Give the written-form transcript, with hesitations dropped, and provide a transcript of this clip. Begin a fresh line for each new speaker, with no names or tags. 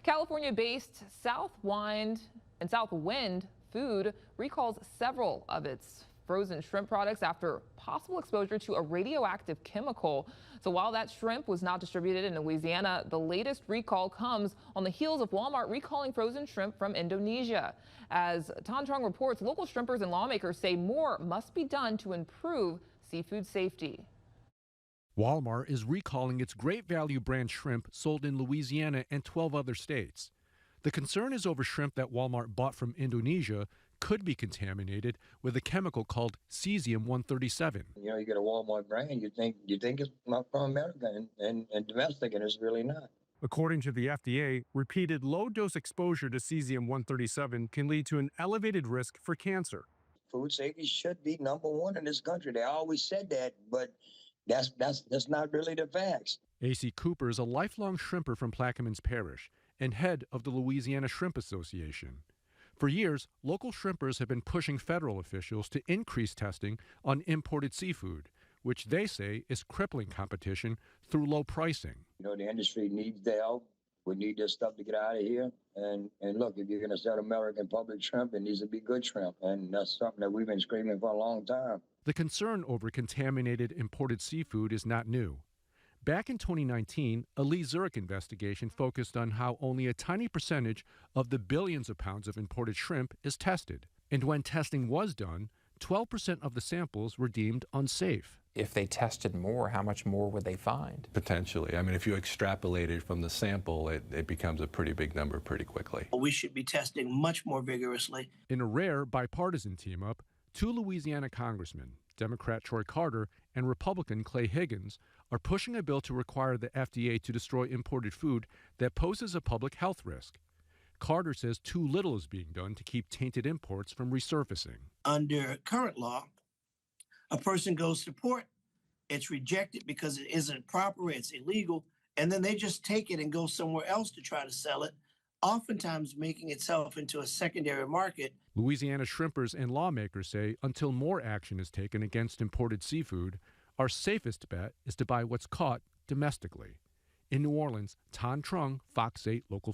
California-based Southwind Food recalls several of its frozen shrimp products after possible exposure to a radioactive chemical. So while that shrimp was not distributed in Louisiana, the latest recall comes on the heels of Walmart recalling frozen shrimp from Indonesia. As Tan Trong reports, local shrimpers and lawmakers say more must be done to improve seafood safety.
Walmart is recalling its Great Value brand shrimp sold in Louisiana and 12 other states. The concern is over shrimp that Walmart bought from Indonesia could be contaminated with a chemical called cesium-137.
You know, you get a Walmart brand, you think it's not from America and domestic, and it's really not.
According to the FDA, repeated low-dose exposure to cesium-137 can lead to an elevated risk for cancer.
Food safety should be #1 in this country. They always said that, but that's not really the facts.
A.C. Cooper is a lifelong shrimper from Plaquemines Parish and head of the Louisiana Shrimp Association. For years, local shrimpers have been pushing federal officials to increase testing on imported seafood, which they say is crippling competition through low pricing.
You know, the industry needs the help. We need this stuff to get out of here. And look, if you're going to sell American public shrimp, it needs to be good shrimp. And that's something that we've been screaming for a long time.
The concern over contaminated imported seafood is not new. Back in 2019, a Lee Zurich investigation focused on how only a tiny percentage of the billions of pounds of imported shrimp is tested. And when testing was done, 12% of the samples were deemed unsafe.
If they tested more, how much more would they find?
Potentially. I mean, if you extrapolate it from the sample, it becomes a pretty big number pretty quickly.
We should be testing much more vigorously.
In a rare bipartisan team-up, two Louisiana congressmen, Democrat Troy Carter and Republican Clay Higgins, are pushing a bill to require the FDA to destroy imported food that poses a public health risk. Carter says too little is being done to keep tainted imports from resurfacing.
Under current law, a person goes to port, it's rejected because it isn't proper, it's illegal, and then they just take it and go somewhere else to try to sell it, oftentimes making itself into a secondary market.
Louisiana shrimpers and lawmakers say until more action is taken against imported seafood, our safest bet is to buy what's caught domestically. In New Orleans, Tan Trong, Fox 8 Local